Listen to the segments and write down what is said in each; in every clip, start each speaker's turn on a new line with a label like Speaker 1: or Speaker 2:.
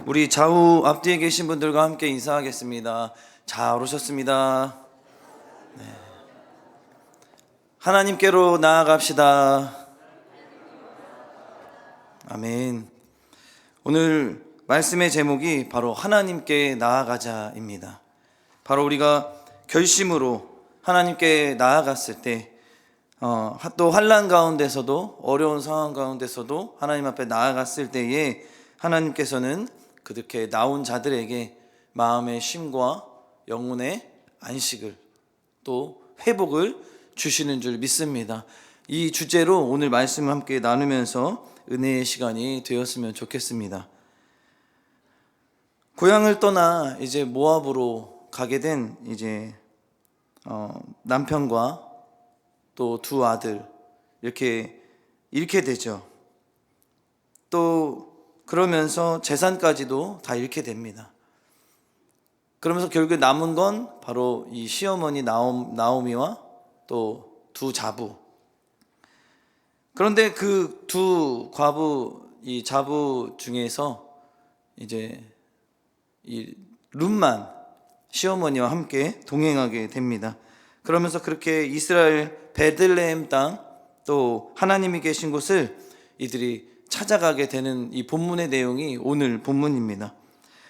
Speaker 1: 우리 좌우 앞뒤에 계신 분들과 함께 인사하겠습니다. 잘 오셨습니다. 네. 하나님께로 나아갑시다. 아멘. 오늘 말씀의 제목이 바로 하나님께 나아가자입니다. 바로 우리가 결심으로 하나님께 나아갔을 때 또 환난 가운데서도 어려운 상황 가운데서도 하나님 앞에 나아갔을 때에 하나님께서는 그렇게 나온 자들에게 마음의 쉼과 영혼의 안식을 또 회복을 주시는 줄 믿습니다. 이 주제로 오늘 말씀을 함께 나누면서 은혜의 시간이 되었으면 좋겠습니다. 고향을 떠나 이제 모압으로 가게 된 남편과 또 두 아들 이렇게 잃게 되죠. 또 그러면서 재산까지도 다 잃게 됩니다. 그러면서 결국에 남은 건 바로 이 시어머니 나오미와 또 두 자부. 그런데 그 두 과부, 이 자부 중에서 이제 이 룻만 시어머니와 함께 동행하게 됩니다. 그러면서 그렇게 이스라엘 베들레헴 땅, 또 하나님이 계신 곳을 이들이 찾아가게 되는 이 본문의 내용이 오늘 본문입니다.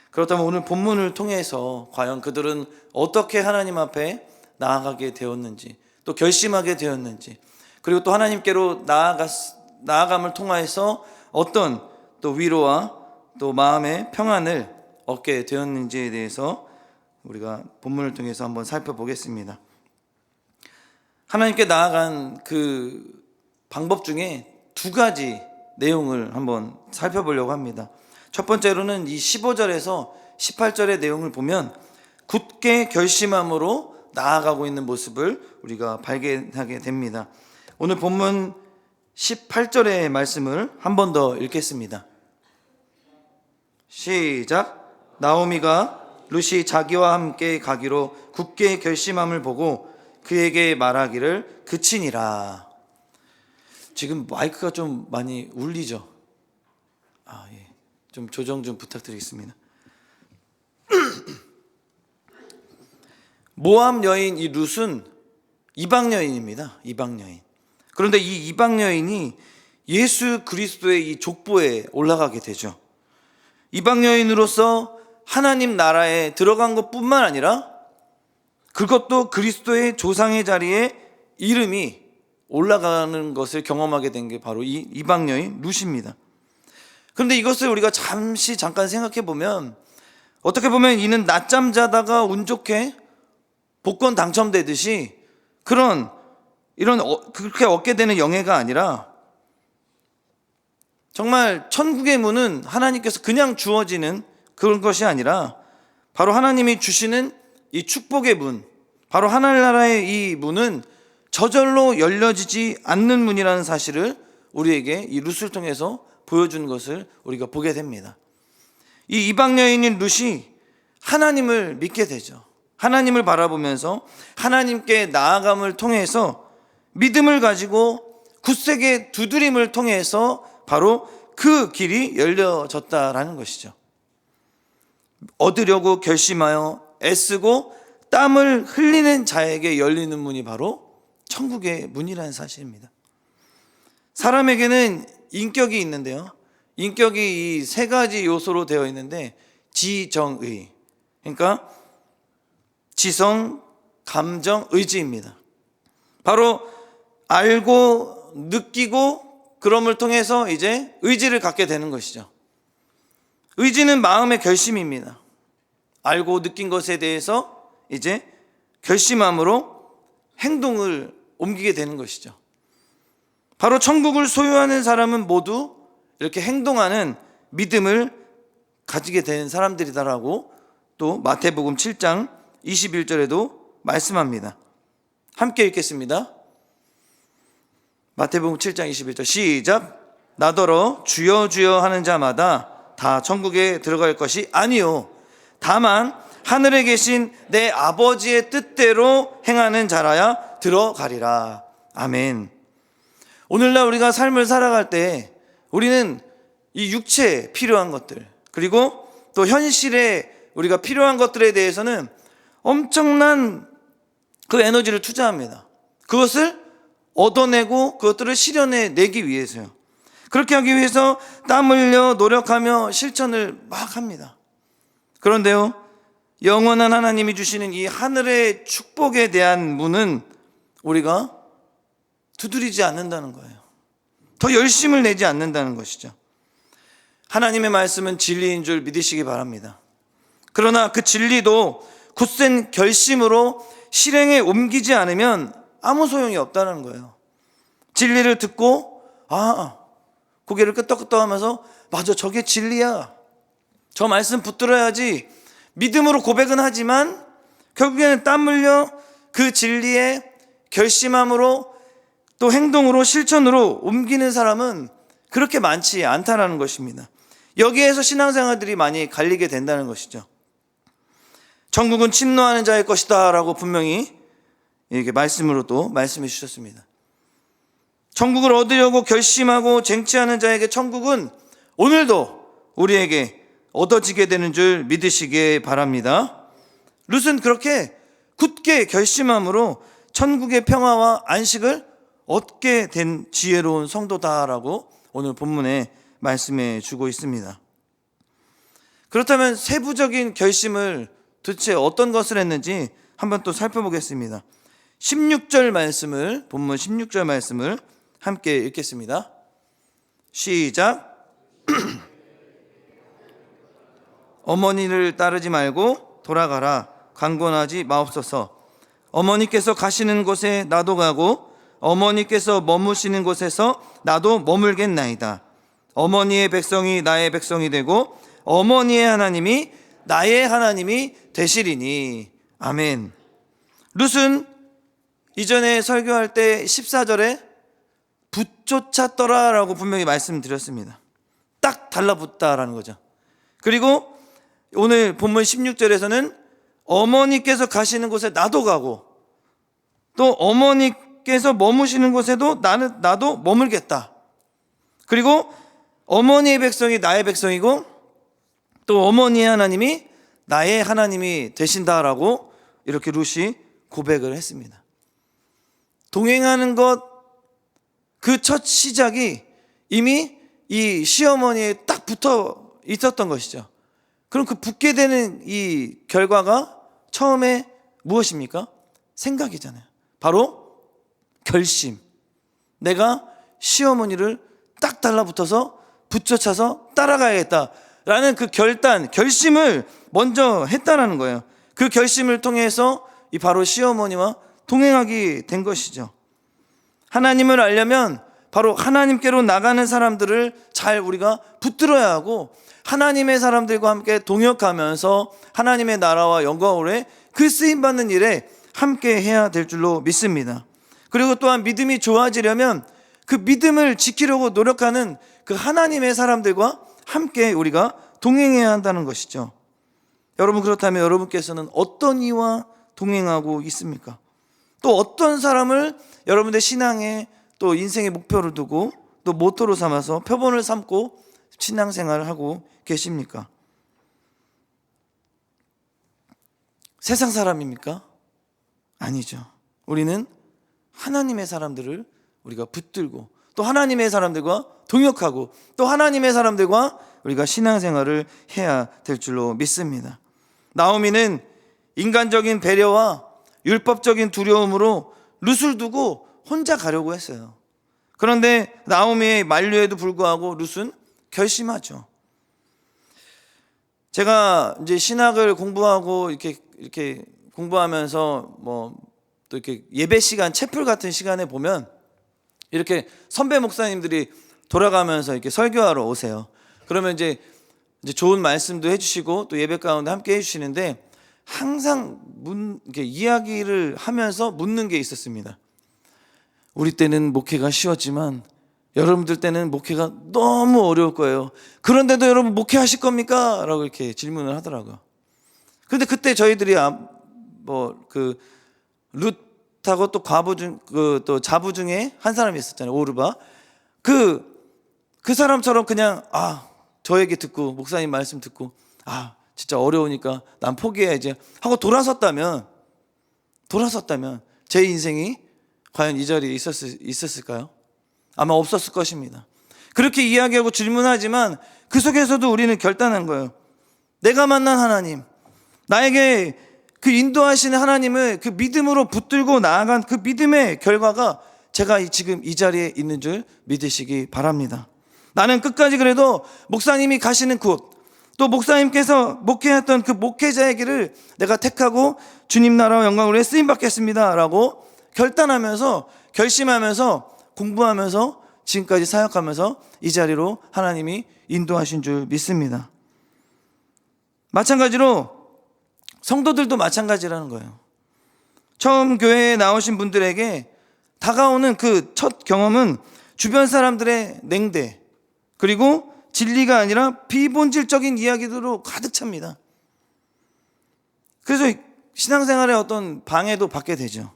Speaker 1: 그렇다면 오늘 본문을 통해서 과연 그들은 어떻게 하나님 앞에 나아가게 되었는지, 또 결심하게 되었는지, 그리고 또 하나님께로 나아감을 통하여서 어떤 또 위로와 또 마음의 평안을 얻게 되었는지에 대해서 우리가 본문을 통해서 한번 살펴보겠습니다. 하나님께 나아간 그 방법 중에 두 가지 내용을 한번 살펴보려고 합니다. 첫 번째로는 이 15절에서 18절의 내용을 보면 굳게 결심함으로 나아가고 있는 모습을 우리가 발견하게 됩니다. 오늘 본문 18절의 말씀을 한 번 더 읽겠습니다. 시작. 나오미가 룻이 자기와 함께 가기로 굳게 결심함을 보고 그에게 말하기를 그치니라. 지금 마이크가 좀 많이 울리죠? 예. 좀 조정 좀 부탁드리겠습니다. 모압 여인 이 룻은 이방 여인입니다. 이방 여인. 그런데 이 이방 여인이 예수 그리스도의 이 족보에 올라가게 되죠. 이방 여인으로서 하나님 나라에 들어간 것뿐만 아니라 그것도 그리스도의 조상의 자리에 이름이 올라가는 것을 경험하게 된 게 바로 이 이방 여인 룻입니다. 그런데 이것을 우리가 잠깐 생각해 보면, 어떻게 보면 이는 낮잠 자다가 운 좋게 복권 당첨되듯이 그렇게 얻게 되는 영예가 아니라, 정말 천국의 문은 하나님께서 그냥 주어지는 그런 것이 아니라 바로 하나님이 주시는 이 축복의 문, 바로 하늘나라의 이 문은 저절로 열려지지 않는 문이라는 사실을 우리에게 이 룻을 통해서 보여주는 것을 우리가 보게 됩니다. 이 이방 여인인 룻이 하나님을 믿게 되죠. 하나님을 바라보면서 하나님께 나아감을 통해서 믿음을 가지고 굳세게 두드림을 통해서 바로 그 길이 열려졌다라는 것이죠. 얻으려고 결심하여 애쓰고 땀을 흘리는 자에게 열리는 문이 바로 천국의 문이라는 사실입니다. 사람에게는 인격이 있는데요, 인격이 이 세 가지 요소로 되어 있는데 지정의, 그러니까 지성, 감정, 의지입니다. 바로 알고 느끼고 그럼을 통해서 이제 의지를 갖게 되는 것이죠. 의지는 마음의 결심입니다. 알고 느낀 것에 대해서 이제 결심함으로 행동을 옮기게 되는 것이죠. 바로 천국을 소유하는 사람은 모두 이렇게 행동하는 믿음을 가지게 된 사람들이다라고 또 마태복음 7장 21절에도 말씀합니다. 함께 읽겠습니다. 마태복음 7장 21절 시작. 나더러 주여 주여 하는 자마다 다 천국에 들어갈 것이 아니요 다만 하늘에 계신 내 아버지의 뜻대로 행하는 자라야 들어가리라. 아멘. 오늘날 우리가 삶을 살아갈 때 우리는 이 육체에 필요한 것들, 그리고 또 현실에 우리가 필요한 것들에 대해서는 엄청난 그 에너지를 투자합니다. 그것을 얻어내고 그것들을 실현해내기 위해서요. 그렇게 하기 위해서 땀 흘려 노력하며 실천을 막 합니다. 그런데요, 영원한 하나님이 주시는 이 하늘의 축복에 대한 문은 우리가 두드리지 않는다는 거예요. 더 열심을 내지 않는다는 것이죠. 하나님의 말씀은 진리인 줄 믿으시기 바랍니다. 그러나 그 진리도 굳센 결심으로 실행에 옮기지 않으면 아무 소용이 없다는 거예요. 진리를 듣고 고개를 끄덕끄덕하면서 맞아, 저게 진리야, 저 말씀 붙들어야지 믿음으로 고백은 하지만 결국에는 땀 흘려 그 진리에 결심함으로 또 행동으로 실천으로 옮기는 사람은 그렇게 많지 않다는 것입니다. 여기에서 신앙생활들이 많이 갈리게 된다는 것이죠. 천국은 침노하는 자의 것이다 라고 분명히 이렇게 말씀으로 또 말씀해 주셨습니다. 천국을 얻으려고 결심하고 쟁취하는 자에게 천국은 오늘도 우리에게 얻어지게 되는 줄 믿으시기 바랍니다. 룻은 그렇게 굳게 결심함으로 천국의 평화와 안식을 얻게 된 지혜로운 성도다라고 오늘 본문에 말씀해 주고 있습니다. 그렇다면 세부적인 결심을 도대체 어떤 것을 했는지 한번 또 살펴보겠습니다. 16절 말씀을, 본문 16절 말씀을 함께 읽겠습니다. 시작. 어머니를 따르지 말고 돌아가라. 강권하지 마옵소서. 어머니께서 가시는 곳에 나도 가고 어머니께서 머무시는 곳에서 나도 머물겠나이다. 어머니의 백성이 나의 백성이 되고 어머니의 하나님이 나의 하나님이 되시리니. 아멘. 룻은 이전에 설교할 때 14절에 붙쫓았더라 라고 분명히 말씀드렸습니다. 딱 달라붙다라는 거죠. 그리고 오늘 본문 16절에서는 어머니께서 가시는 곳에 나도 가고 또 어머니께서 머무시는 곳에도 나도 머물겠다. 그리고 어머니의 백성이 나의 백성이고 또 어머니의 하나님이 나의 하나님이 되신다라고 이렇게 룻이 고백을 했습니다. 동행하는 것, 그 첫 시작이 이미 이 시어머니에 딱 붙어 있었던 것이죠. 그럼 그 붙게 되는 이 결과가 처음에 무엇입니까? 생각이잖아요. 바로 결심. 내가 시어머니를 딱 달라붙어서 붙여차서 따라가야겠다라는 그 결심을 먼저 했다라는 거예요. 그 결심을 통해서 이 바로 시어머니와 동행하게 된 것이죠. 하나님을 알려면 바로 하나님께로 나가는 사람들을 잘 우리가 붙들어야 하고 하나님의 사람들과 함께 동역하면서 하나님의 나라와 영광을 그 쓰임받는 일에 함께 해야 될 줄로 믿습니다. 그리고 또한 믿음이 좋아지려면 그 믿음을 지키려고 노력하는 그 하나님의 사람들과 함께 우리가 동행해야 한다는 것이죠. 여러분, 그렇다면 여러분께서는 어떤 이와 동행하고 있습니까? 또 어떤 사람을 여러분의 신앙의 또 인생의 목표로 두고 또 모토로 삼아서 표본을 삼고 신앙생활을 하고 계십니까? 세상 사람입니까? 아니죠. 우리는 하나님의 사람들을 우리가 붙들고 또 하나님의 사람들과 동역하고 또 하나님의 사람들과 우리가 신앙생활을 해야 될 줄로 믿습니다. 나오미는 인간적인 배려와 율법적인 두려움으로 룻을 두고 혼자 가려고 했어요. 그런데 나오미의 만류에도 불구하고 룻은 결심하죠. 제가 이제 신학을 공부하고 이렇게 공부하면서 또 이렇게 예배 시간, 채플 같은 시간에 보면 이렇게 선배 목사님들이 돌아가면서 이렇게 설교하러 오세요. 그러면 이제 좋은 말씀도 해주시고 또 예배 가운데 함께 해주시는데 항상 이렇게 이야기를 하면서 묻는 게 있었습니다. 우리 때는 목회가 쉬웠지만 여러분들 때는 목회가 너무 어려울 거예요. 그런데도 여러분 목회하실 겁니까? 라고 이렇게 질문을 하더라고요. 그런데 그때 저희들이 룻하고 또 과부 또 자부 중에 한 사람이 있었잖아요. 오르바. 그 사람처럼 그냥 저 얘기 듣고 목사님 말씀 듣고 진짜 어려우니까 난 포기해야지 하고 돌아섰다면 제 인생이 과연 이 자리에 있었을까요? 아마 없었을 것입니다. 그렇게 이야기하고 질문하지만 그 속에서도 우리는 결단한 거예요. 내가 만난 하나님, 나에게 그 인도하시는 하나님을 그 믿음으로 붙들고 나아간 그 믿음의 결과가 제가 지금 이 자리에 있는 줄 믿으시기 바랍니다. 나는 끝까지 그래도 목사님이 가시는 곳, 또 목사님께서 목회했던 그 목회자의 길을 내가 택하고 주님 나라와 영광을 위해 쓰임받겠습니다 라고 결심하면서 공부하면서 지금까지 사역하면서 이 자리로 하나님이 인도하신 줄 믿습니다. 마찬가지로 성도들도 마찬가지라는 거예요. 처음 교회에 나오신 분들에게 다가오는 그 첫 경험은 주변 사람들의 냉대, 그리고 진리가 아니라 비본질적인 이야기들로 가득 찹니다. 그래서 신앙생활의 어떤 방해도 받게 되죠.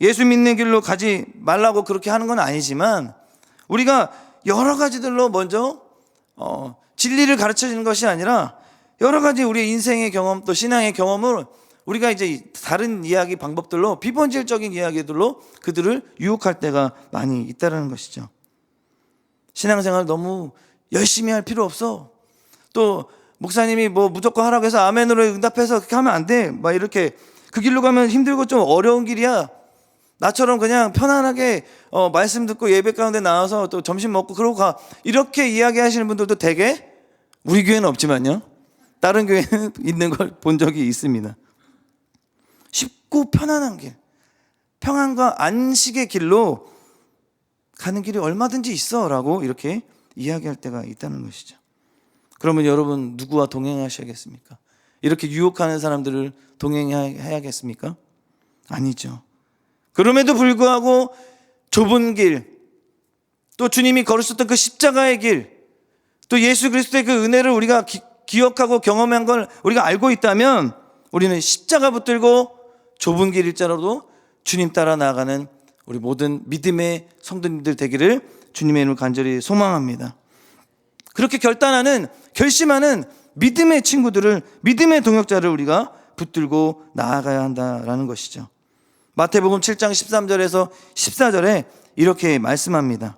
Speaker 1: 예수 믿는 길로 가지 말라고 그렇게 하는 건 아니지만 우리가 여러 가지들로 먼저 진리를 가르쳐 주는 것이 아니라 여러 가지 우리의 인생의 경험 또 신앙의 경험을 우리가 이제 다른 이야기 방법들로 비본질적인 이야기들로 그들을 유혹할 때가 많이 있다는 것이죠. 신앙생활 너무 열심히 할 필요 없어. 또 목사님이 뭐 무조건 하라고 해서 아멘으로 응답해서 그렇게 하면 안 돼. 막 이렇게 그 길로 가면 힘들고 좀 어려운 길이야. 나처럼 그냥 편안하게 말씀 듣고 예배 가운데 나와서 또 점심 먹고 그러고 가. 이렇게 이야기하시는 분들도 되게 우리 교회는 없지만요. 다른 교회는 있는 걸 본 적이 있습니다. 쉽고 편안한 길, 평안과 안식의 길로 가는 길이 얼마든지 있어 라고 이렇게 이야기할 때가 있다는 것이죠. 그러면 여러분 누구와 동행하셔야겠습니까? 이렇게 유혹하는 사람들을 동행해야겠습니까? 아니죠. 그럼에도 불구하고 좁은 길, 또 주님이 걸으셨던 그 십자가의 길, 또 예수 그리스도의 그 은혜를 우리가 기억하고 경험한 걸 우리가 알고 있다면 우리는 십자가 붙들고 좁은 길 일자로도 주님 따라 나아가는 우리 모든 믿음의 성도님들 되기를 주님의 이름으로 간절히 소망합니다. 그렇게 결심하는 믿음의 친구들을, 믿음의 동역자를 우리가 붙들고 나아가야 한다라는 것이죠. 마태복음 7장 13절에서 14절에 이렇게 말씀합니다.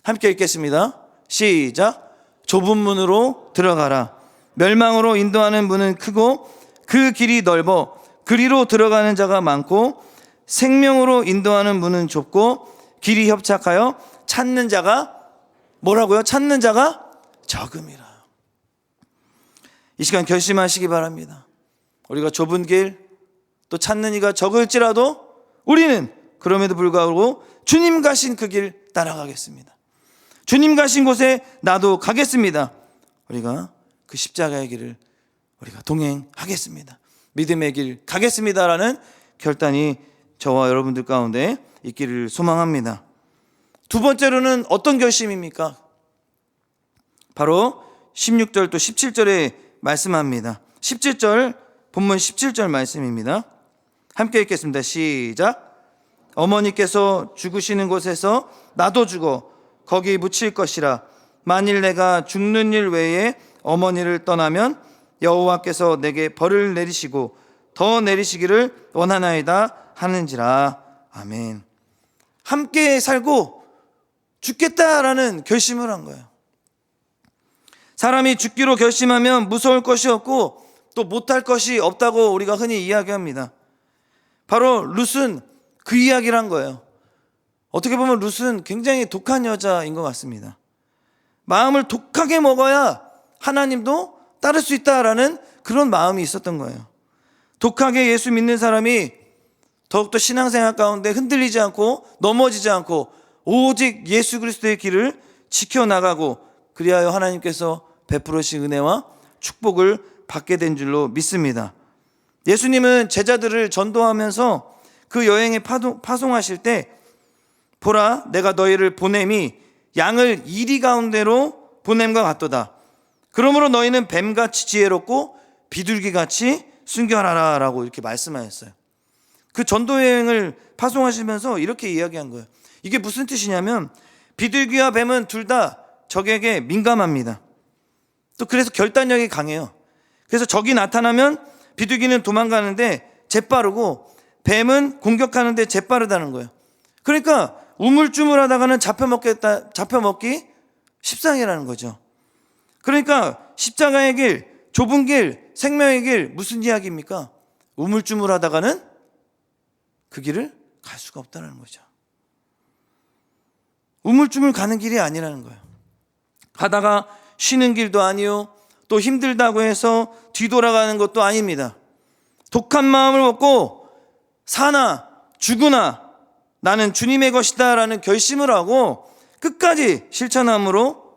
Speaker 1: 함께 읽겠습니다. 시작. 좁은 문으로 들어가라. 멸망으로 인도하는 문은 크고 그 길이 넓어 그리로 들어가는 자가 많고 생명으로 인도하는 문은 좁고 길이 협착하여 찾는 자가 뭐라고요? 찾는 자가 적음이라. 이 시간 결심하시기 바랍니다. 우리가 좁은 길 또 찾는 이가 적을지라도 우리는 그럼에도 불구하고 주님 가신 그 길 따라가겠습니다. 주님 가신 곳에 나도 가겠습니다. 우리가 그 십자가의 길을 우리가 동행하겠습니다. 믿음의 길 가겠습니다라는 결단이 저와 여러분들 가운데 있기를 소망합니다. 두 번째로는 어떤 결심입니까? 바로 16절 또 17절에 말씀합니다. 17절, 본문 17절 말씀입니다. 함께 읽겠습니다. 시작. 어머니께서 죽으시는 곳에서 나도 죽어 거기 묻힐 것이라. 만일 내가 죽는 일 외에 어머니를 떠나면 여호와께서 내게 벌을 내리시고 더 내리시기를 원하나이다 하는지라. 아멘. 함께 살고 죽겠다라는 결심을 한 거예요. 사람이 죽기로 결심하면 무서울 것이 없고 또 못할 것이 없다고 우리가 흔히 이야기합니다. 바로 룻은 그 이야기를 한 거예요. 어떻게 보면 룻은 굉장히 독한 여자인 것 같습니다. 마음을 독하게 먹어야 하나님도 따를 수 있다라는 그런 마음이 있었던 거예요. 독하게 예수 믿는 사람이 더욱더 신앙생활 가운데 흔들리지 않고 넘어지지 않고 오직 예수 그리스도의 길을 지켜나가고 그리하여 하나님께서 베풀으신 은혜와 축복을 받게 된 줄로 믿습니다. 예수님은 제자들을 전도하면서 그 여행에 파송하실 때 보라 내가 너희를 보냄이 양을 이리 가운데로 보냄과 같도다. 그러므로 너희는 뱀같이 지혜롭고 비둘기같이 순결하라 라고 이렇게 말씀하셨어요. 그 전도 여행을 파송하시면서 이렇게 이야기한 거예요. 이게 무슨 뜻이냐면 비둘기와 뱀은 둘 다 적에게 민감합니다. 또 그래서 결단력이 강해요. 그래서 적이 나타나면 비둘기는 도망가는데 재빠르고 뱀은 공격하는데 재빠르다는 거예요. 그러니까 우물쭈물하다가는 잡혀먹기 십상이라는 거죠. 그러니까 십자가의 길, 좁은 길, 생명의 길, 무슨 이야기입니까? 우물쭈물하다가는 그 길을 갈 수가 없다는 거죠. 우물쭈물 가는 길이 아니라는 거예요. 가다가 쉬는 길도 아니요, 또 힘들다고 해서 뒤돌아가는 것도 아닙니다. 독한 마음을 먹고 사나 죽으나 나는 주님의 것이다 라는 결심을 하고 끝까지 실천함으로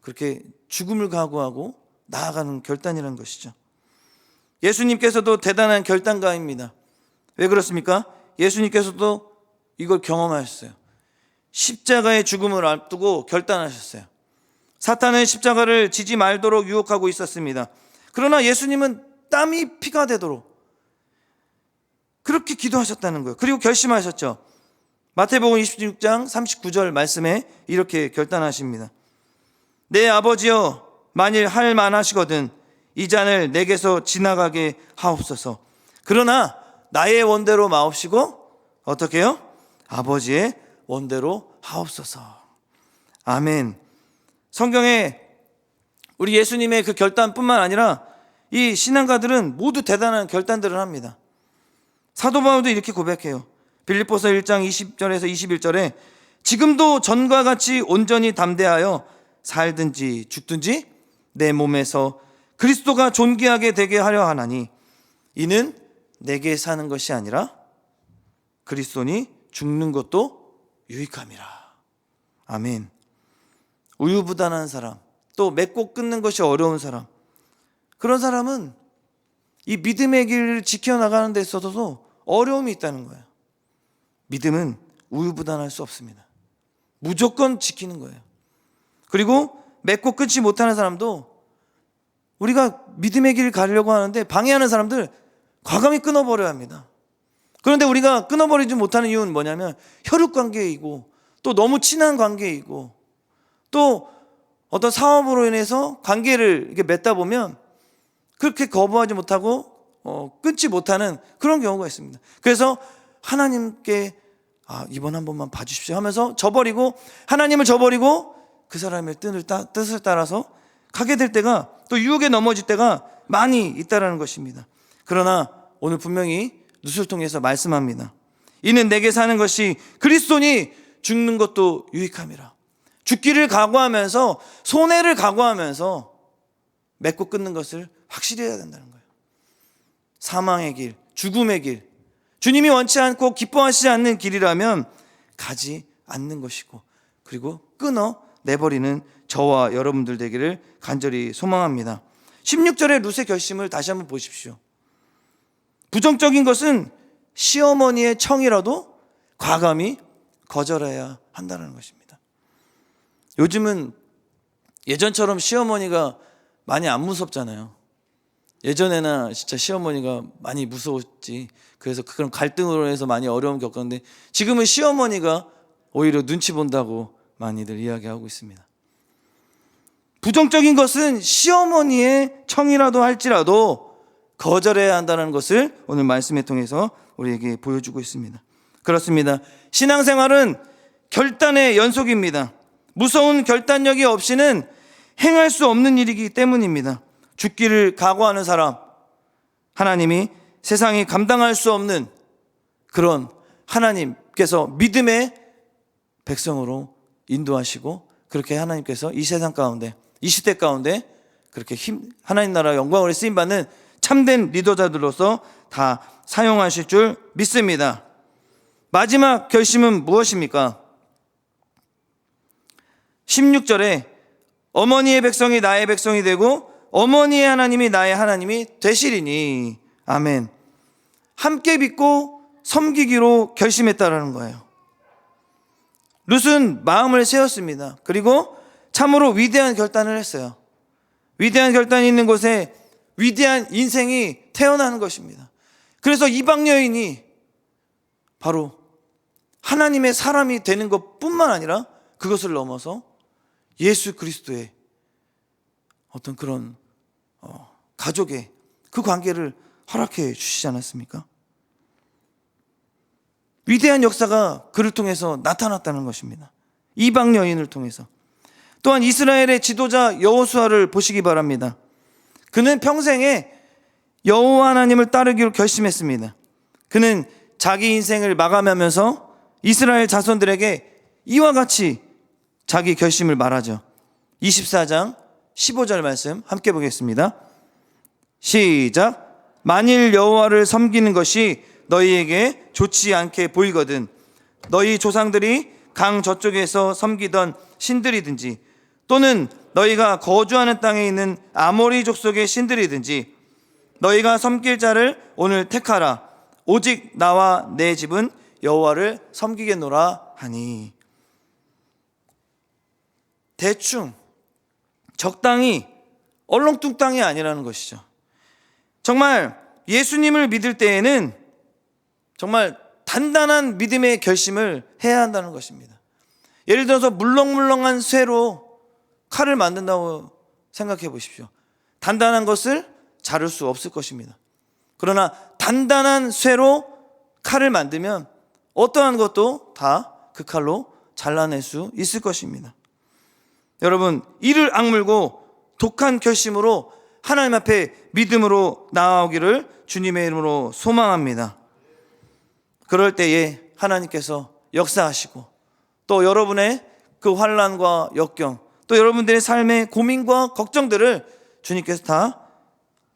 Speaker 1: 그렇게 죽음을 각오하고 나아가는 결단이라는 것이죠. 예수님께서도 대단한 결단가입니다. 왜 그렇습니까? 예수님께서도 이걸 경험하셨어요. 십자가의 죽음을 앞두고 결단하셨어요. 사탄은 십자가를 지지 말도록 유혹하고 있었습니다. 그러나 예수님은 땀이 피가 되도록 그렇게 기도하셨다는 거예요. 그리고 결심하셨죠. 마태복음 26장 39절 말씀에 이렇게 결단하십니다. 내 아버지여, 만일 할 만하시거든 이 잔을 내게서 지나가게 하옵소서. 그러나 나의 원대로 마옵시고 어떻게 해요? 아버지의 원대로 하옵소서. 아멘. 성경에 우리 예수님의 그 결단뿐만 아니라 이 신앙가들은 모두 대단한 결단들을 합니다. 사도 바울도 이렇게 고백해요. 빌립보서 1장 20절에서 21절에 지금도 전과 같이 온전히 담대하여 살든지 죽든지 내 몸에서 그리스도가 존귀하게 되게 하려 하나니 이는 내게 사는 것이 아니라 그리스도니 죽는 것도 유익함이라. 아멘. 우유부단한 사람, 또 맺고 끊는 것이 어려운 사람, 그런 사람은 이 믿음의 길을 지켜나가는 데 있어서도 어려움이 있다는 거예요. 믿음은 우유부단할 수 없습니다. 무조건 지키는 거예요. 그리고 맺고 끊지 못하는 사람도 우리가 믿음의 길을 가려고 하는데 방해하는 사람들 과감히 끊어버려야 합니다. 그런데 우리가 끊어버리지 못하는 이유는 뭐냐면 혈육관계이고 또 너무 친한 관계이고 또 어떤 사업으로 인해서 관계를 이렇게 맺다 보면 그렇게 거부하지 못하고 끊지 못하는 그런 경우가 있습니다. 그래서 하나님께 이번 한 번만 봐주십시오 하면서 저버리고 하나님을 저버리고 그 사람의 뜻을 따라서 가게 될 때가 또 유혹에 넘어질 때가 많이 있다는 것입니다. 그러나 오늘 분명히 누수를 통해서 말씀합니다. 이는 내게 사는 것이 그리스도니 죽는 것도 유익함이라. 죽기를 각오하면서 손해를 각오하면서 맺고 끊는 것을 확실히 해야 된다는 거예요. 사망의 길, 죽음의 길, 주님이 원치 않고 기뻐하시지 않는 길이라면 가지 않는 것이고 그리고 끊어 내버리는 저와 여러분들 되기를 간절히 소망합니다. 16절의 룻의 결심을 다시 한번 보십시오. 부정적인 것은 시어머니의 청이라도 과감히 거절해야 한다는 것입니다. 요즘은 예전처럼 시어머니가 많이 안 무섭잖아요. 예전에는 진짜 시어머니가 많이 무서웠지. 그래서 그런 갈등으로 해서 많이 어려움 겪었는데 지금은 시어머니가 오히려 눈치 본다고 많이들 이야기하고 있습니다. 부정적인 것은 시어머니의 청이라도 할지라도 거절해야 한다는 것을 오늘 말씀을 통해서 우리에게 보여주고 있습니다. 그렇습니다. 신앙생활은 결단의 연속입니다. 무서운 결단력이 없이는 행할 수 없는 일이기 때문입니다. 죽기를 각오하는 사람, 하나님이 세상이 감당할 수 없는 그런 하나님께서 믿음의 백성으로 인도하시고 그렇게 하나님께서 이 세상 가운데 이 시대 가운데 그렇게 하나님 나라 영광을 쓰임받는 참된 리더자들로서 다 사용하실 줄 믿습니다. 마지막 결심은 무엇입니까? 16절에 어머니의 백성이 나의 백성이 되고 어머니의 하나님이 나의 하나님이 되시리니. 아멘. 함께 믿고 섬기기로 결심했다라는 거예요. 룻은 마음을 세웠습니다. 그리고 참으로 위대한 결단을 했어요. 위대한 결단이 있는 곳에 위대한 인생이 태어나는 것입니다. 그래서 이방 여인이 바로 하나님의 사람이 되는 것뿐만 아니라 그것을 넘어서 예수 그리스도의 어떤 그런 가족의 그 관계를 허락해 주시지 않았습니까? 위대한 역사가 그를 통해서 나타났다는 것입니다. 이방 여인을 통해서. 또한 이스라엘의 지도자 여호수아를 보시기 바랍니다. 그는 평생에 여호와 하나님을 따르기로 결심했습니다. 그는 자기 인생을 마감하면서 이스라엘 자손들에게 이와 같이 자기 결심을 말하죠. 24장 15절 말씀 함께 보겠습니다. 시작. 만일 여호와를 섬기는 것이 너희에게 좋지 않게 보이거든 너희 조상들이 강 저쪽에서 섬기던 신들이든지 또는 너희가 거주하는 땅에 있는 아모리 족속의 신들이든지 너희가 섬길 자를 오늘 택하라. 오직 나와 내 집은 여호와를 섬기겠노라 하니. 대충 적당히 얼렁뚱땅이 아니라는 것이죠. 정말 예수님을 믿을 때에는 정말 단단한 믿음의 결심을 해야 한다는 것입니다. 예를 들어서 물렁물렁한 쇠로 칼을 만든다고 생각해 보십시오. 단단한 것을 자를 수 없을 것입니다. 그러나 단단한 쇠로 칼을 만들면 어떠한 것도 다 그 칼로 잘라낼 수 있을 것입니다. 여러분, 이를 악물고 독한 결심으로 하나님 앞에 믿음으로 나아오기를 주님의 이름으로 소망합니다. 그럴 때에 하나님께서 역사하시고 또 여러분의 그 환난과 역경 또 여러분들의 삶의 고민과 걱정들을 주님께서 다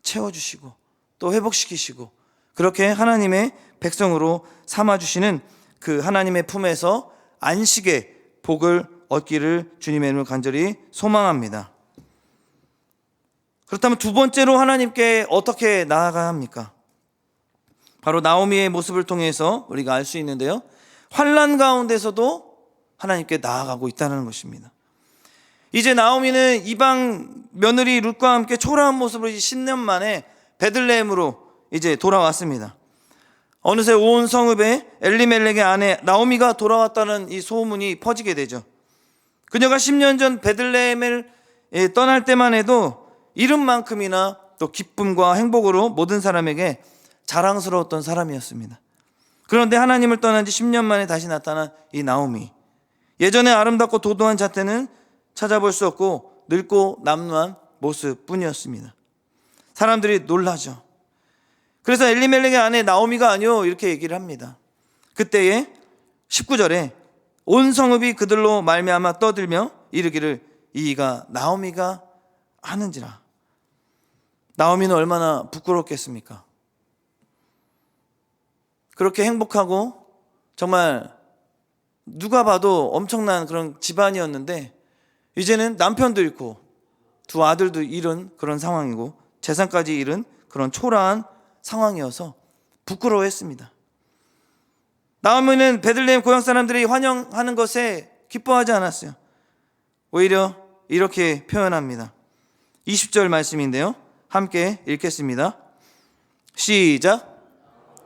Speaker 1: 채워주시고 또 회복시키시고 그렇게 하나님의 백성으로 삼아주시는 그 하나님의 품에서 안식의 복을 얻기를 주님의 이름으로 간절히 소망합니다. 그렇다면 두 번째로 하나님께 어떻게 나아가야 합니까? 바로 나오미의 모습을 통해서 우리가 알 수 있는데요, 환난 가운데서도 하나님께 나아가고 있다는 것입니다. 이제 나오미는 이방 며느리 룻과 함께 초라한 모습으로 10년 만에 베들레헴으로 이제 돌아왔습니다. 어느새 온 성읍에 엘리멜렉의 아내 나오미가 돌아왔다는 이 소문이 퍼지게 되죠. 그녀가 10년 전 베들레헴을 떠날 때만 해도 이름만큼이나 또 기쁨과 행복으로 모든 사람에게 자랑스러웠던 사람이었습니다. 그런데 하나님을 떠난 지 10년 만에 다시 나타난 이 나오미, 예전에 아름답고 도도한 자태는 찾아볼 수 없고 늙고 남루한 모습뿐이었습니다. 사람들이 놀라죠. 그래서 엘리멜렉의 아내 나오미가 아니요 이렇게 얘기를 합니다. 그때에 19절에 온 성읍이 그들로 말미암아 떠들며 이르기를 이가 나오미가 하는지라. 나오미는 얼마나 부끄럽겠습니까? 그렇게 행복하고 정말 누가 봐도 엄청난 그런 집안이었는데 이제는 남편도 잃고 두 아들도 잃은 그런 상황이고 재산까지 잃은 그런 초라한 상황이어서 부끄러워했습니다. 나오미는 베들레헴 고향 사람들이 환영하는 것에 기뻐하지 않았어요. 오히려 이렇게 표현합니다. 20절 말씀인데요, 함께 읽겠습니다. 시작.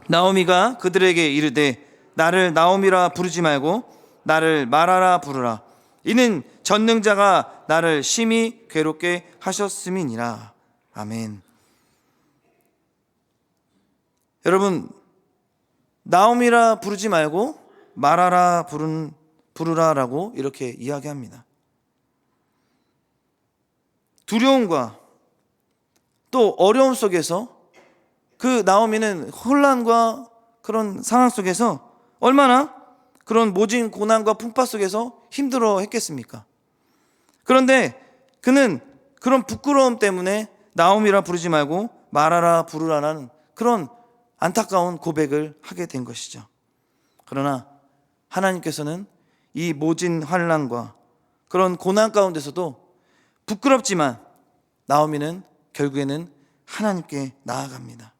Speaker 1: 나오미가 그들에게 이르되 나를 나오미라 부르지 말고 나를 마라라 부르라. 이는 전능자가 나를 심히 괴롭게 하셨음이니라. 아멘. 여러분, 나오미라 부르지 말고 마라라 부르라라고 이렇게 이야기합니다. 두려움과 또 어려움 속에서 그 나오미는 혼란과 그런 상황 속에서 얼마나 그런 모진 고난과 풍파 속에서 힘들어 했겠습니까? 그런데 그는 그런 부끄러움 때문에 나오미라 부르지 말고 마라라 부르라라는 그런 안타까운 고백을 하게 된 것이죠. 그러나 하나님께서는 이 모진 환난과 그런 고난 가운데서도 부끄럽지만 나오미는 결국에는 하나님께 나아갑니다.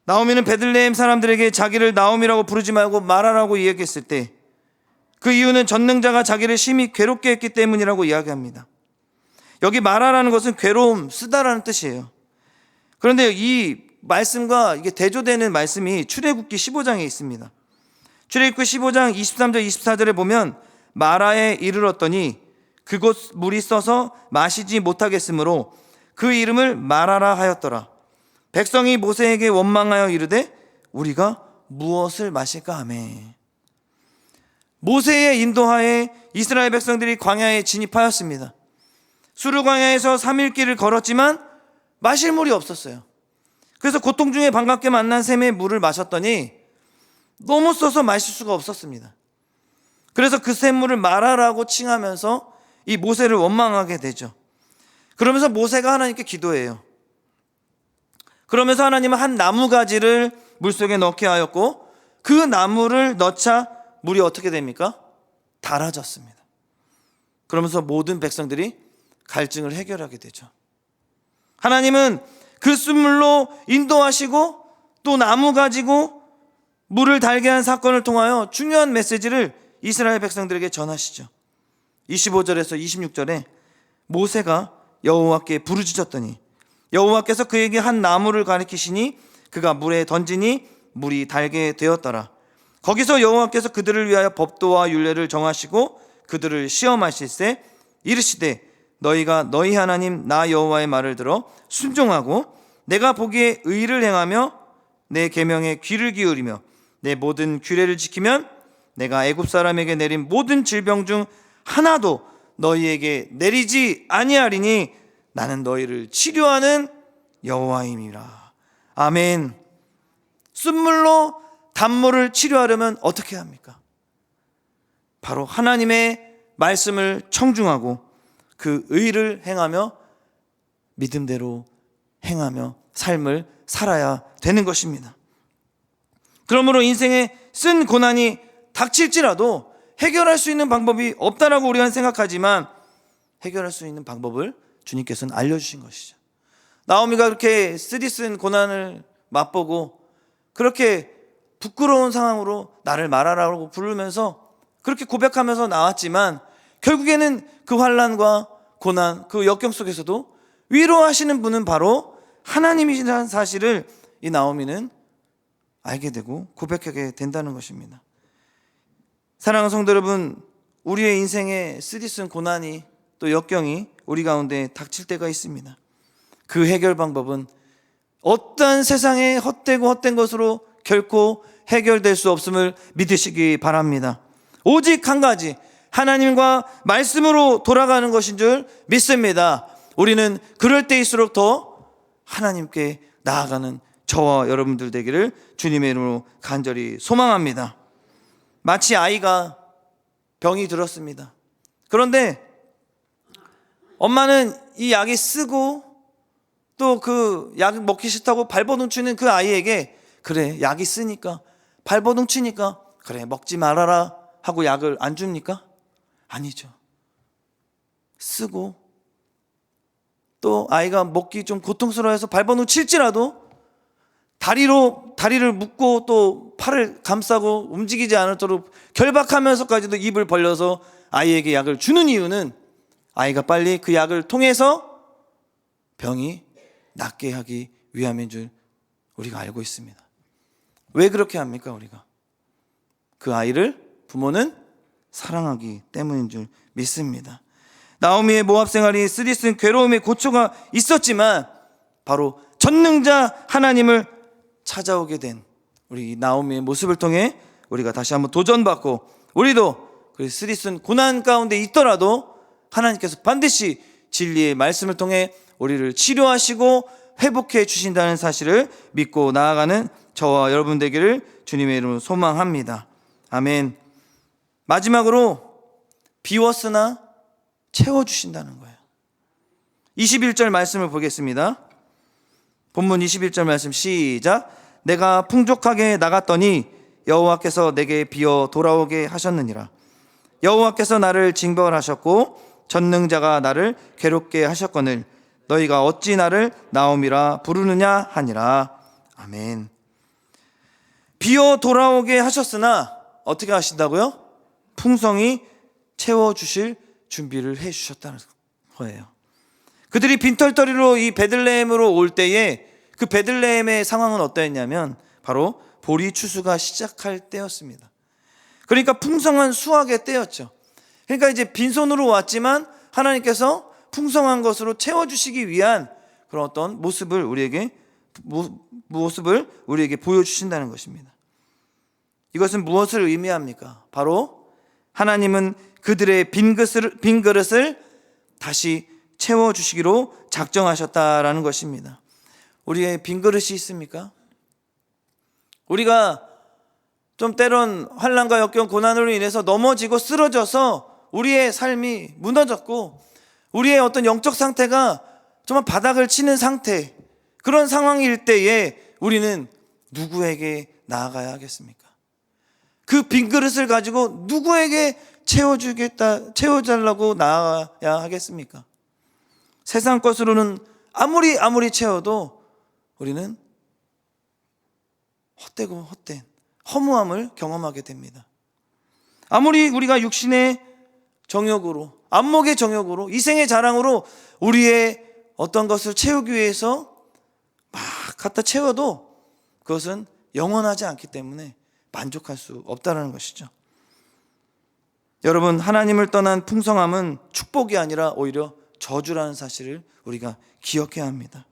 Speaker 1: 나오미는 베들레헴 사람들에게 자기를 나오미라고 부르지 말고 마라라고 이야기했을 때 그 이유는 전능자가 자기를 심히 괴롭게 했기 때문이라고 이야기합니다. 여기 마라라는 것은 괴로움, 쓰다라는 뜻이에요. 그런데 이 말씀과 이게 대조되는 말씀이 출애굽기 15장에 있습니다. 출애굽기 15장 23절 24절에 보면 마라에 이르렀더니 그곳 물이 써서 마시지 못하겠으므로 그 이름을 마라라 하였더라. 백성이 모세에게 원망하여 이르되 우리가 무엇을 마실까 하매. 모세의 인도하에 이스라엘 백성들이 광야에 진입하였습니다. 수르 광야에서 3일 길을 걸었지만 마실 물이 없었어요. 그래서 고통 중에 반갑게 만난 샘의 물을 마셨더니 너무 써서 마실 수가 없었습니다. 그래서 그 샘물을 마라라고 칭하면서 이 모세를 원망하게 되죠. 그러면서 모세가 하나님께 기도해요. 그러면서 하나님은 한 나무가지를 물속에 넣게 하였고 그 나무를 넣자 물이 어떻게 됩니까? 달아졌습니다. 그러면서 모든 백성들이 갈증을 해결하게 되죠. 하나님은 그 숯물로 인도하시고 또 나무 가지고 물을 달게 한 사건을 통하여 중요한 메시지를 이스라엘 백성들에게 전하시죠. 25절에서 26절에 모세가 여호와께 부르짖었더니 여호와께서 그에게 한 나무를 가리키시니 그가 물에 던지니 물이 달게 되었더라. 거기서 여호와께서 그들을 위하여 법도와 율례를 정하시고 그들을 시험하실세 이르시되 너희가 너희 하나님 나 여호와의 말을 들어 순종하고 내가 보기에 의를 행하며 내 계명에 귀를 기울이며 내 모든 규례를 지키면 내가 애굽 사람에게 내린 모든 질병 중 하나도 너희에게 내리지 아니하리니 나는 너희를 치료하는 여호와임이라. 아멘. 숯물로 단물을 치료하려면 어떻게 합니까? 바로 하나님의 말씀을 청중하고 그 의를 행하며 믿음대로 행하며 삶을 살아야 되는 것입니다. 그러므로 인생에 쓴 고난이 닥칠지라도 해결할 수 있는 방법이 없다라고 우리가 생각하지만 해결할 수 있는 방법을 주님께서는 알려주신 것이죠. 나오미가 그렇게 쓰디쓴 고난을 맛보고 그렇게 부끄러운 상황으로 나를 말하라고 부르면서 그렇게 고백하면서 나왔지만 결국에는 그 환난과 고난, 그 역경 속에서도 위로하시는 분은 바로 하나님이라는 사실을 이 나오미는 알게 되고 고백하게 된다는 것입니다. 사랑하는 성도 여러분, 우리의 인생에 쓰디쓴 고난이 또 역경이 우리 가운데 닥칠 때가 있습니다. 그 해결 방법은 어떠한 세상의 헛된 것으로 결코 해결될 수 없음을 믿으시기 바랍니다. 오직 한 가지, 하나님과 말씀으로 돌아가는 것인 줄 믿습니다. 우리는 그럴 때일수록 더 하나님께 나아가는 저와 여러분들 되기를 주님의 이름으로 간절히 소망합니다. 마치 아이가 병이 들었습니다. 그런데 엄마는 이 약이 쓰고 또 그 약 먹기 싫다고 발버둥치는 그 아이에게 그래 약이 쓰니까 발버둥치니까 그래 먹지 말아라 하고 약을 안 줍니까? 아니죠. 쓰고 또 아이가 먹기 좀 고통스러워해서 발버둥 칠지라도 다리를 묶고 또 팔을 감싸고 움직이지 않도록 결박하면서까지도 입을 벌려서 아이에게 약을 주는 이유는 아이가 빨리 그 약을 통해서 병이 낫게 하기 위함인 줄 우리가 알고 있습니다. 왜 그렇게 합니까? 우리가 그 아이를 부모는 사랑하기 때문인 줄 믿습니다. 나오미의 모압 생활이 쓰디쓴 괴로움의 고초가 있었지만 바로 전능자 하나님을 찾아오게 된 우리 나오미의 모습을 통해 우리가 다시 한번 도전받고 우리도 그 쓰디쓴 고난 가운데 있더라도 하나님께서 반드시 진리의 말씀을 통해 우리를 치료하시고 회복해 주신다는 사실을 믿고 나아가는 저와 여러분 되기를 주님의 이름으로 소망합니다. 아멘. 마지막으로 비웠으나 채워주신다는 거예요. 21절 말씀을 보겠습니다. 본문 21절 말씀 시작. 내가 풍족하게 나갔더니 여호와께서 내게 비어 돌아오게 하셨느니라. 여호와께서 나를 징벌하셨고 전능자가 나를 괴롭게 하셨거늘 너희가 어찌 나를 나오미라 부르느냐 하니라. 아멘. 비어 돌아오게 하셨으나 어떻게 하신다고요? 풍성히 채워주실 준비를 해주셨다는 거예요. 그들이 빈털터리로 이 베들레헴으로 올 때에 그 베들레헴의 상황은 어떠했냐면 바로 보리 추수가 시작할 때였습니다. 그러니까 풍성한 수확의 때였죠. 그러니까 이제 빈손으로 왔지만 하나님께서 풍성한 것으로 채워주시기 위한 그런 어떤 모습을 우리에게 보여주신다는 것입니다. 이것은 무엇을 의미합니까? 바로 하나님은 그들의 빈 그릇을 다시 채워주시기로 작정하셨다라는 것입니다. 우리의 빈 그릇이 있습니까? 우리가 좀 때론 환난과 역경 고난으로 인해서 넘어지고 쓰러져서 우리의 삶이 무너졌고 우리의 어떤 영적 상태가 정말 바닥을 치는 상태, 그런 상황일 때에 우리는 누구에게 나아가야 하겠습니까? 그 빈 그릇을 가지고 누구에게 채워달라고 나아가야 하겠습니까? 세상 것으로는 아무리 채워도 우리는 헛되고 헛된 허무함을 경험하게 됩니다. 아무리 우리가 육신의 정욕으로, 안목의 정욕으로, 이생의 자랑으로 우리의 어떤 것을 채우기 위해서 막 갖다 채워도 그것은 영원하지 않기 때문에 만족할 수 없다는 것이죠. 여러분, 하나님을 떠난 풍성함은 축복이 아니라 오히려 저주라는 사실을 우리가 기억해야 합니다.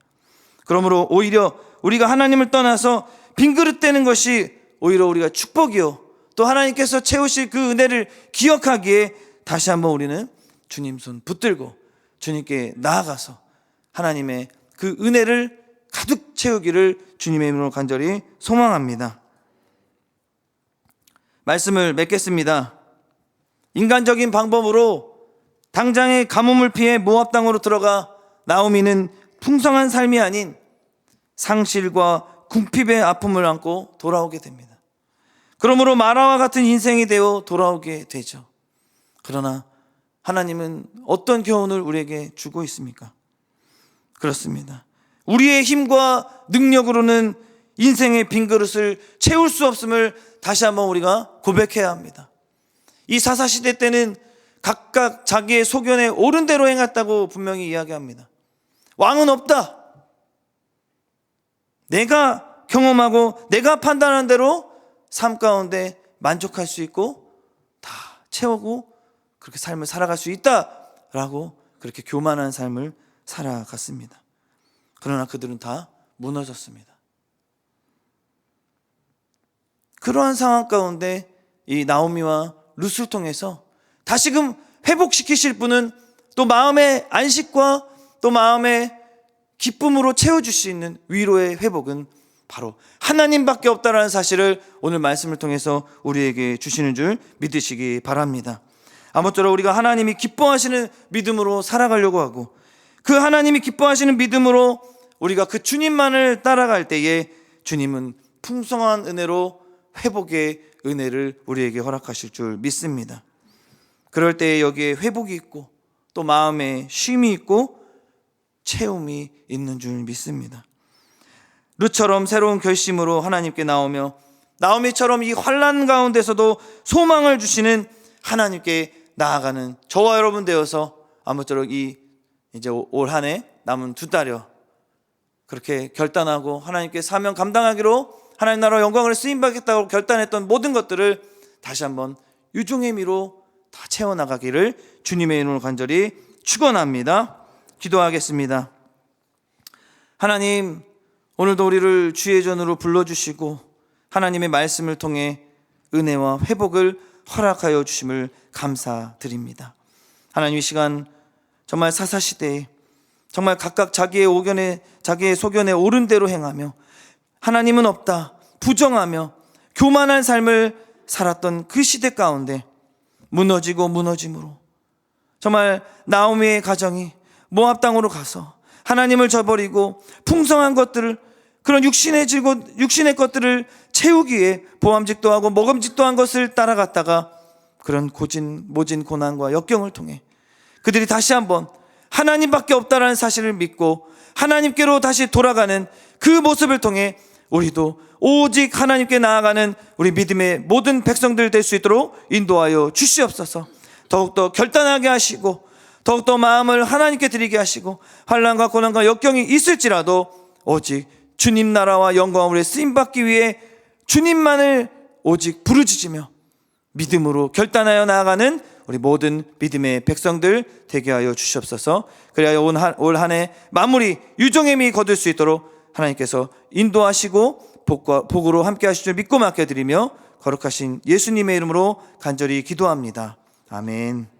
Speaker 1: 그러므로 오히려 우리가 하나님을 떠나서 빈그릇 되는 것이 오히려 우리가 축복이요, 또 하나님께서 채우실 그 은혜를 기억하기에 다시 한번 우리는 주님 손 붙들고 주님께 나아가서 하나님의 그 은혜를 가득 채우기를 주님의 이름으로 간절히 소망합니다. 말씀을 맺겠습니다. 인간적인 방법으로 당장의 가뭄을 피해 모압 땅으로 들어가 나오미는 풍성한 삶이 아닌 상실과 궁핍의 아픔을 안고 돌아오게 됩니다. 그러므로 마라와 같은 인생이 되어 돌아오게 되죠. 그러나 하나님은 어떤 교훈을 우리에게 주고 있습니까? 그렇습니다. 우리의 힘과 능력으로는 인생의 빈 그릇을 채울 수 없음을 다시 한번 우리가 고백해야 합니다. 이 사사시대 때는 각각 자기의 소견에 옳은 대로 행했다고 분명히 이야기합니다. 왕은 없다. 내가 경험하고 내가 판단한 대로 삶 가운데 만족할 수 있고 다 채우고 그렇게 삶을 살아갈 수 있다라고 그렇게 교만한 삶을 살아갔습니다. 그러나 그들은 다 무너졌습니다. 그러한 상황 가운데 이 나오미와 룻을 통해서 다시금 회복시키실 분은 또 마음의 안식과 또 마음의 기쁨으로 채워줄 수 있는 위로의 회복은 바로 하나님밖에 없다라는 사실을 오늘 말씀을 통해서 우리에게 주시는 줄 믿으시기 바랍니다. 아무쪼록 우리가 하나님이 기뻐하시는 믿음으로 살아가려고 하고 그 하나님이 기뻐하시는 믿음으로 우리가 그 주님만을 따라갈 때에 주님은 풍성한 은혜로 회복의 은혜를 우리에게 허락하실 줄 믿습니다. 그럴 때에 여기에 회복이 있고 또 마음에 쉼이 있고 채움이 있는 줄 믿습니다. 룻처럼 새로운 결심으로 하나님께 나오며 나오미처럼 이 환난 가운데서도 소망을 주시는 하나님께 나아가는 저와 여러분 되어서 아무쪼록 이제 올 한 해 남은 2달여 그렇게 결단하고 하나님께 사명 감당하기로 하나님 나라 영광을 쓰임받겠다고 결단했던 모든 것들을 다시 한번 유종의 미로 다 채워나가기를 주님의 이름으로 간절히 축원합니다. 기도하겠습니다. 하나님, 오늘도 우리를 주의 전으로 불러주시고 하나님의 말씀을 통해 은혜와 회복을 허락하여 주심을 감사드립니다. 하나님, 이 시간 정말 사사시대에 정말 각각 자기의 소견에 옳은 대로 행하며 하나님은 없다 부정하며 교만한 삶을 살았던 그 시대 가운데 무너짐으로 정말 나오미의 가정이 모압 땅으로 가서 하나님을 저버리고 풍성한 것들을 그런 육신의 것들을 채우기 위해 보암직도 하고 먹음직도 한 것을 따라갔다가 그런 모진 고난과 역경을 통해 그들이 다시 한번 하나님밖에 없다라는 사실을 믿고 하나님께로 다시 돌아가는 그 모습을 통해 우리도 오직 하나님께 나아가는 우리 믿음의 모든 백성들 될 수 있도록 인도하여 주시옵소서. 더욱더 결단하게 하시고 더욱더 마음을 하나님께 드리게 하시고 환난과 고난과 역경이 있을지라도 오직 주님 나라와 영광을 쓰임받기 위해 주님만을 오직 부르짖으며 믿음으로 결단하여 나아가는 우리 모든 믿음의 백성들 되게 하여 주시옵소서. 그래야 올 한 해 마무리 유종의 거둘 수 있도록 하나님께서 인도하시고 복으로 함께 하실 줄 믿고 맡겨드리며 거룩하신 예수님의 이름으로 간절히 기도합니다. 아멘.